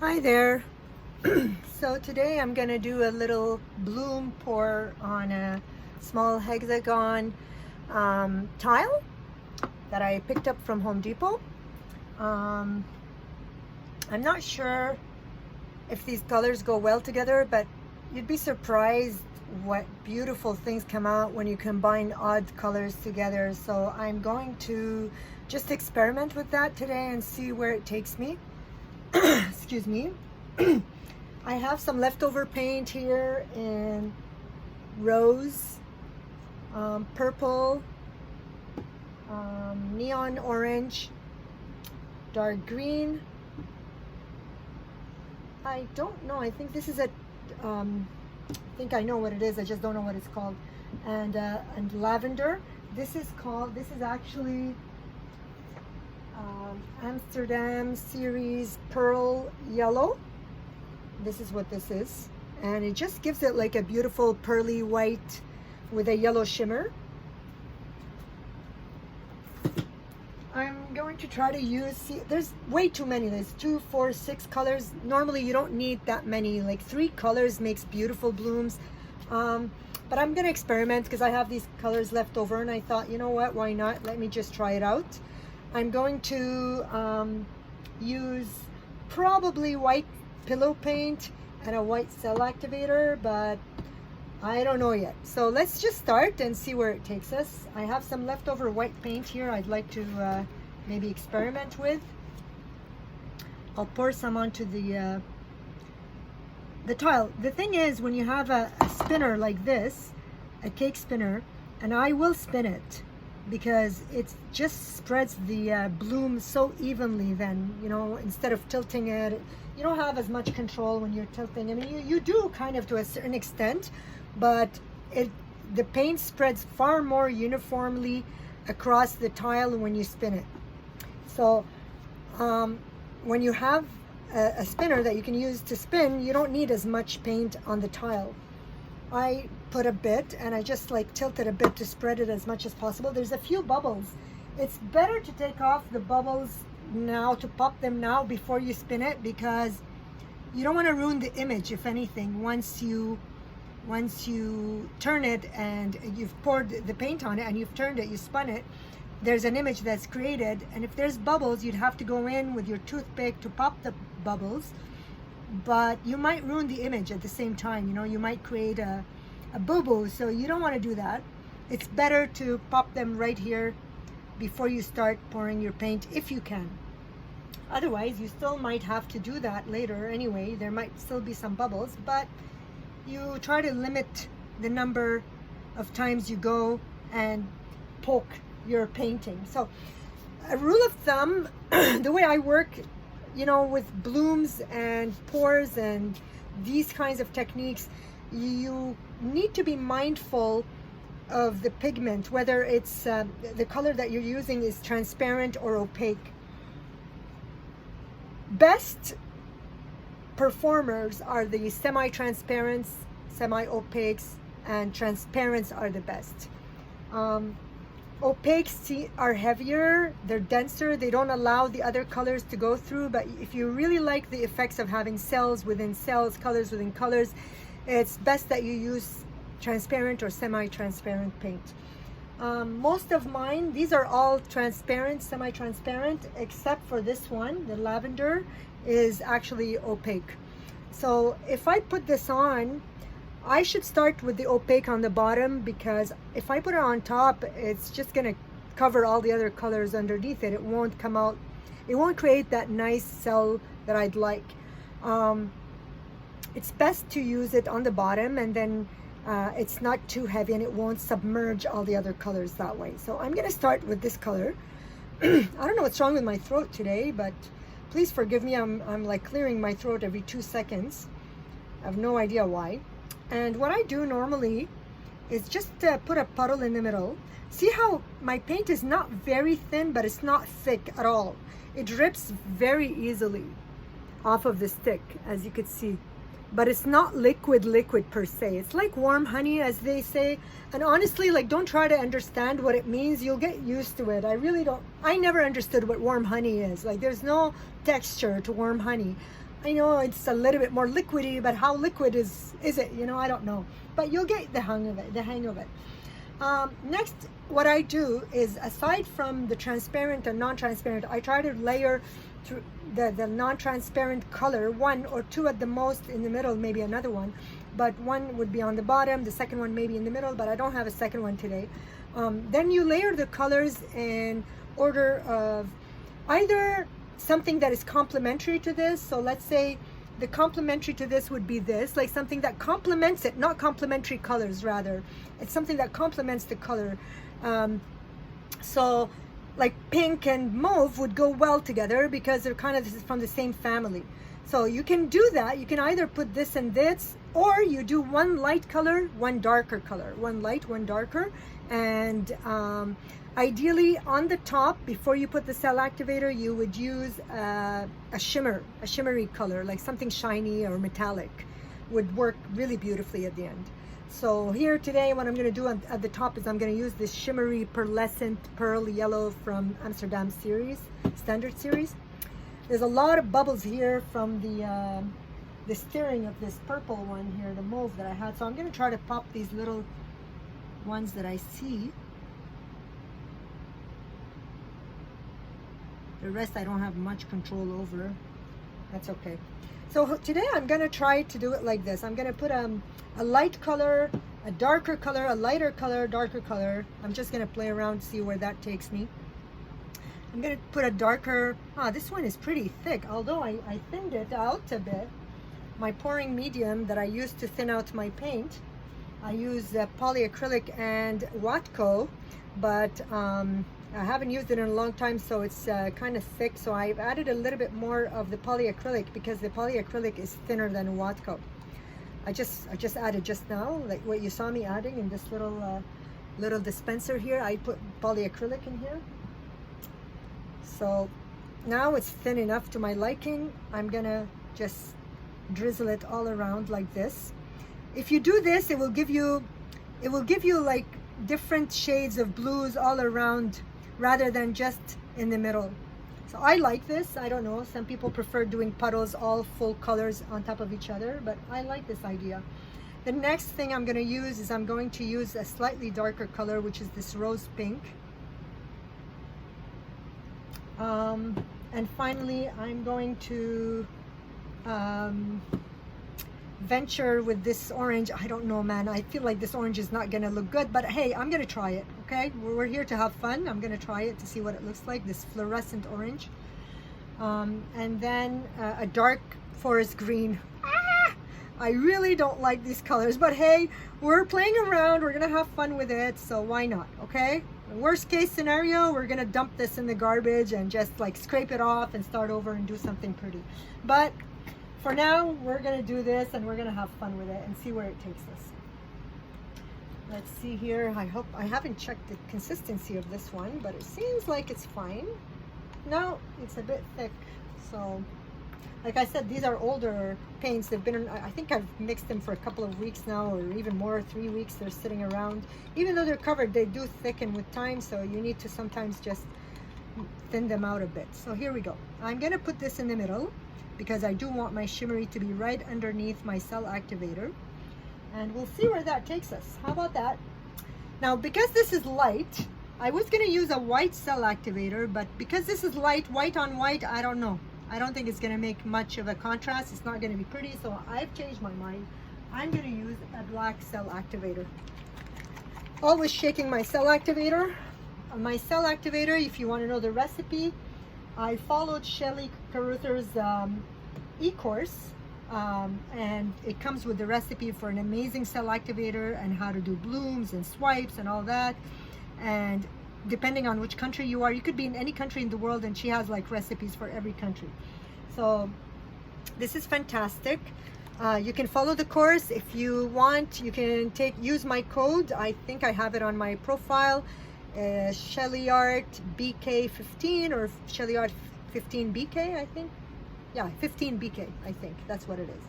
Hi there. So today I'm gonna do a little bloom pour on a small hexagon tile that I picked up from Home Depot. I'm not sure if these colors go well together, but you'd be surprised what beautiful things come out when you combine odd colors together. So I'm going to just experiment with that today and see where it takes me. Excuse me. I have some leftover paint here in rose, purple, neon orange, dark green. I don't know. I think this is I think I know what it is. I just don't know what it's called. And lavender. This is actually Amsterdam series pearl yellow. This is what this is, and it just gives it like a beautiful pearly white with a yellow shimmer. I'm going to try to see, there's way too many. There's 2, 4, 6 colors. Normally you don't need that many. Like 3 colors makes beautiful blooms. But I'm gonna experiment because I have these colors left over, and I thought, you know what, why not? Let me just try it out. I'm going to use probably white pillow paint and a white cell activator, but I don't know yet. So let's just start and see where it takes us. I have some leftover white paint here I'd like to maybe experiment with. I'll pour some onto the tile. The thing is, when you have a spinner like this, a cake spinner, and I will spin it because it just spreads the bloom so evenly then, you know, instead of tilting it. You don't have as much control when you're tilting. I mean, you do kind of to a certain extent, but the paint spreads far more uniformly across the tile when you spin it. So when you have a spinner that you can use to spin, you don't need as much paint on the tile. I put a bit, and I just like tilted a bit to spread it as much as possible. There's a few bubbles. It's better to take off the bubbles now, to pop them now before you spin it, because you don't want to ruin the image. If anything, once you turn it and you've poured the paint on it and you've turned it, you spun it, there's an image that's created, and if there's bubbles, you'd have to go in with your toothpick to pop the bubbles, but you might ruin the image at the same time. You know, you might create a boo-boo, so you don't want to do that. It's better to pop them right here before you start pouring your paint, if you can. Otherwise, you still might have to do that later anyway. There might still be some bubbles, but you try to limit the number of times you go and poke your painting. So a rule of thumb, the way I work, you know, with blooms and pours and these kinds of techniques, you need to be mindful of the pigment, whether it's the color that you're using is transparent or opaque. Best performers are the semi-transparents, semi-opaques, and transparents are the best. Opaques are heavier, they're denser, they don't allow the other colors to go through, but if you really like the effects of having cells within cells, colors within colors, it's best that you use transparent or semi-transparent paint. Most of mine, these are all transparent, semi-transparent, except for this one, the lavender, is actually opaque. So if I put this on, I should start with the opaque on the bottom, because if I put it on top, it's just gonna cover all the other colors underneath it. It won't come out, it won't create that nice cell that I'd like. It's best to use it on the bottom, and then it's not too heavy and it won't submerge all the other colors that way. So I'm gonna start with this color. I don't know what's wrong with my throat today, but please forgive me. I'm like clearing my throat every 2 seconds. I have no idea why. And what I do normally is just put a puddle in the middle. See how my paint is not very thin, but it's not thick at all. It drips very easily off of the stick, as you could see. But it's not liquid per se. It's like warm honey, as they say. And honestly, like, don't try to understand what it means. You'll get used to it. I really don't. I never understood what warm honey is. Like, there's no texture to warm honey. I know it's a little bit more liquidy, but how liquid is it? You know, I don't know. But you'll get the hang of it. Next, what I do is, aside from the transparent and non-transparent, I try to layer through the non-transparent color, one or two at the most in the middle, maybe another one, but one would be on the bottom, the second one maybe in the middle, but I don't have a second one today. Then you layer the colors in order of either something that is complementary to this. So let's say the complementary to this would be this, like something that complements it, not complementary colors, rather. It's something that complements the color. So like pink and mauve would go well together because they're kind of from the same family. So you can do that. You can either put this and this, or you do one light color, one darker color, one light, one darker. And ideally on the top, before you put the cell activator, you would use a shimmery color, like something shiny or metallic would work really beautifully at the end. So here today, what I'm going to do at the top is I'm going to use this shimmery pearlescent pearl yellow from Amsterdam series, standard series. There's a lot of bubbles here from the stirring of this purple one here, the mauve that I had. So I'm going to try to pop these little ones that I see. The rest I don't have much control over. That's okay. So today I'm going to try to do it like this. I'm going to put a light color, a darker color, a lighter color, darker color. I'm just going to play around, see where that takes me. I'm going to put a darker, this one is pretty thick, although I thinned it out a bit. My pouring medium that I use to thin out my paint, I use polyacrylic and Watco, but I haven't used it in a long time, so it's kind of thick. So I've added a little bit more of the polyacrylic because the polyacrylic is thinner than Watco. I just added just now, like what you saw me adding in this little dispenser here. I put polyacrylic in here. So now it's thin enough to my liking. I'm gonna just drizzle it all around like this. If you do this, it will give you like different shades of blues all around rather than just in the middle. So I like this. I don't know, some people prefer doing puddles, all full colors on top of each other, but I like this idea. The next thing I'm going to use is I'm going to use a slightly darker color, which is this rose pink. And finally, I'm going to venture with this orange. I don't know, man. I feel like this orange is not gonna look good, but hey, I'm gonna try it. Okay, we're here to have fun. I'm gonna try it to see what it looks like, this fluorescent orange. And then a dark forest green. I really don't like these colors, but hey, we're playing around, we're gonna have fun with it, so why not? Okay, worst case scenario, we're gonna dump this in the garbage and just like scrape it off and start over and do something pretty. But for now, we're going to do this and we're going to have fun with it and see where it takes us. Let's see here. I haven't checked the consistency of this one, but it seems like it's fine. No, it's a bit thick. So, like I said, these are older paints. They've been, I think I've mixed them for a couple of weeks now, or even more, 3 weeks. They're sitting around. Even though they're covered, they do thicken with time, so you need to sometimes just thin them out a bit. So here we go. I'm going to put this in the middle, because I do want my shimmery to be right underneath my cell activator, and we'll see where that takes us. How about that? Now, because this is light, I was going to use a white cell activator, but because this is light, white on white, I don't know. I don't think it's going to make much of a contrast. It's not going to be pretty, so I've changed my mind. I'm going to use a black cell activator. Always shaking my cell activator. My cell activator, if you want to know the recipe, I followed Shelley Carruthers e-course, and it comes with the recipe for an amazing cell activator and how to do blooms and swipes and all that. And depending on which country you are, you could be in any country in the world, and she has like recipes for every country. So this is fantastic. You can follow the course. If you want, you can use my code. I think I have it on my profile. ShellyArt BK15 or ShellyArt 15 BK, I think. Yeah, 15 BK, I think that's what it is.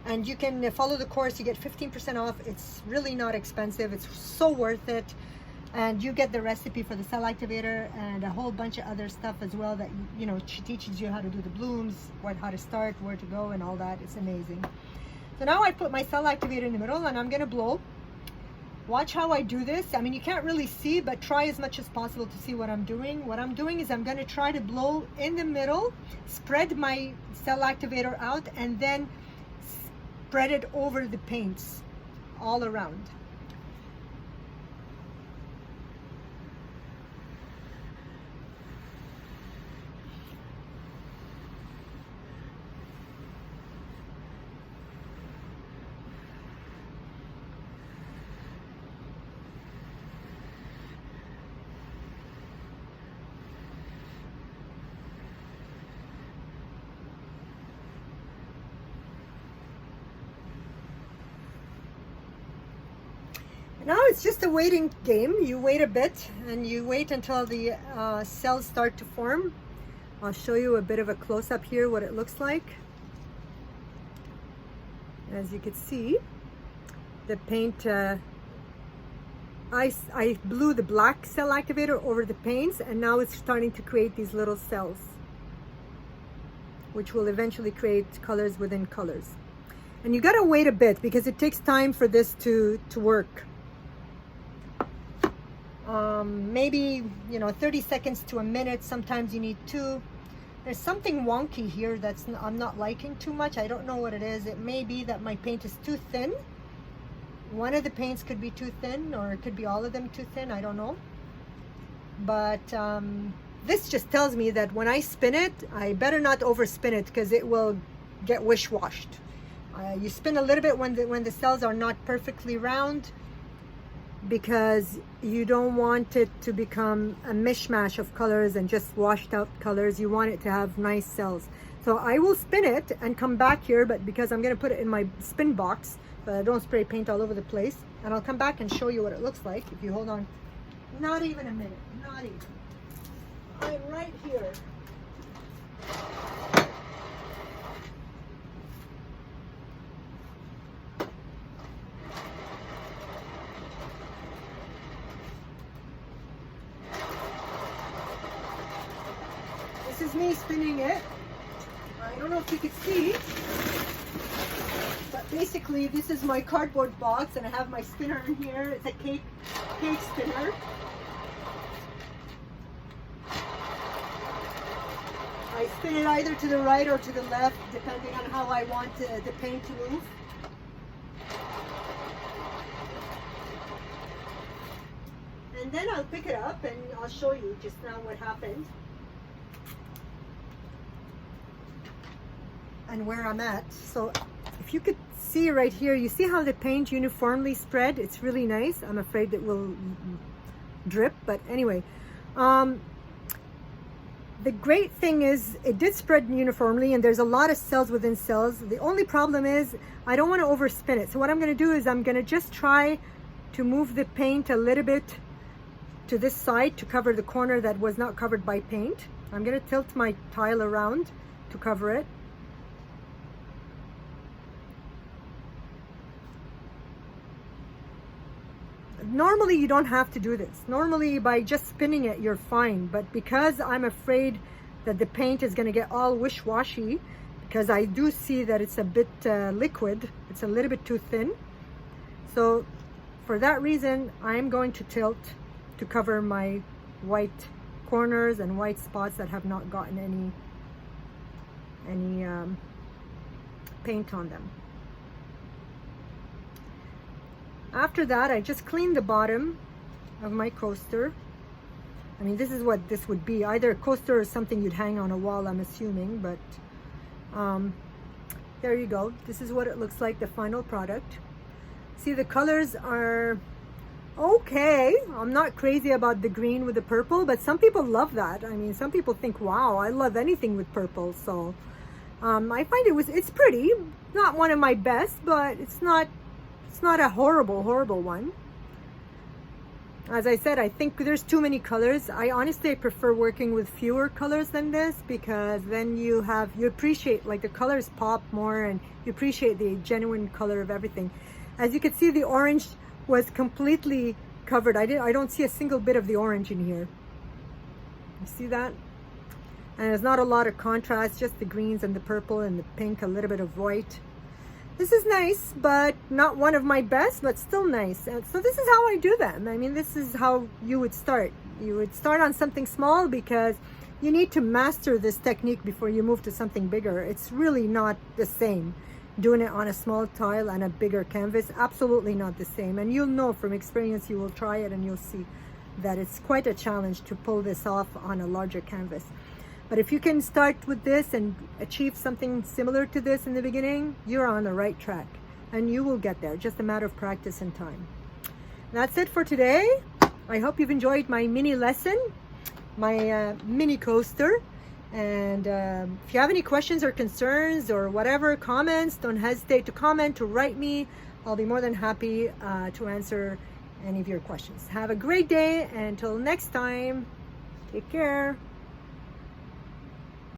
And you can follow the course. You get 15% off. It's really not expensive. It's so worth it. And you get the recipe for the cell activator and a whole bunch of other stuff as well that, you know, she teaches you how to do the blooms, how to start, where to go, and all that. It's amazing. So now I put my cell activator in the middle and I'm going to blow. Watch how I do this. I mean, you can't really see, but try as much as possible to see what I'm doing. What I'm doing is I'm going to try to blow in the middle, spread my cell activator out, and then spread it over the paints all around. Now it's just a waiting game. You wait a bit and you wait until the cells start to form. I'll show you a bit of a close-up here what it looks like. As you can see, the paint, I blew the black cell activator over the paints, and now it's starting to create these little cells, which will eventually create colors within colors. And you gotta wait a bit because it takes time for this to work. Maybe, you know, 30 seconds to a minute. Sometimes you need 2. There's something wonky here that's I'm not liking too much. I don't know what it is. It may be that my paint is too thin. One of the paints could be too thin, or it could be all of them too thin. I don't know. But this just tells me that when I spin it, I better not overspin it because it will get wish-washed. You spin a little bit when the cells are not perfectly round, because you don't want it to become a mishmash of colors and just washed out colors. You want it to have nice cells. So I will spin it and come back here, but because I'm going to put it in my spin box, but I don't spray paint all over the place, and I'll come back and show you what it looks like if you hold on. Not even a minute, not even. I'm right here. This is me spinning it. I don't know if you could see, but basically this is my cardboard box, and I have my spinner in here. It's a cake spinner. I spin it either to the right or to the left, depending on how I want the paint to move. And then I'll pick it up and I'll show you just now what happened and where I'm at. So if you could see right here, you see how the paint uniformly spread? It's really nice. I'm afraid it will drip, but anyway. The great thing is it did spread uniformly, and there's a lot of cells within cells. The only problem is I don't want to overspin it. So what I'm going to do is I'm going to just try to move the paint a little bit to this side to cover the corner that was not covered by paint. I'm going to tilt my tile around to cover it. Normally you don't have to do this. Normally by just spinning it you're fine, but because I'm afraid that the paint is going to get all wish-washy, because I do see that it's a bit liquid, it's a little bit too thin, so for that reason I'm going to tilt to cover my white corners and white spots that have not gotten any paint on them. After that, I just cleaned the bottom of my coaster. I mean, this is what this would be. Either a coaster or something you'd hang on a wall, I'm assuming, but there you go. This is what it looks like, the final product. See, the colors are okay. I'm not crazy about the green with the purple, but some people love that. I mean, some people think, wow, I love anything with purple. So I find it's pretty. Not one of my best, but it's not a horrible one. As I said, I think there's too many colors. I honestly prefer working with fewer colors than this, because then you appreciate, like, the colors pop more and you appreciate the genuine color of everything. As you can see, the orange was completely covered. I don't see a single bit of the orange in here. You see that? And there's not a lot of contrast, just the greens and the purple and the pink, a little bit of white. This is nice, but not one of my best, but still nice. And so this is how I do them. I mean, this is how you would start. You would start on something small because you need to master this technique before you move to something bigger. It's really not the same doing it on a small tile and a bigger canvas. Absolutely not the same. And you'll know from experience, you will try it and you'll see that it's quite a challenge to pull this off on a larger canvas. But if you can start with this and achieve something similar to this in the beginning, you're on the right track and you will get there. Just a matter of practice and time. That's it for today. I hope you've enjoyed my mini lesson, my mini coaster. And if you have any questions or concerns or whatever, comments, don't hesitate to comment, to write me. I'll be more than happy to answer any of your questions. Have a great day. Until next time, take care.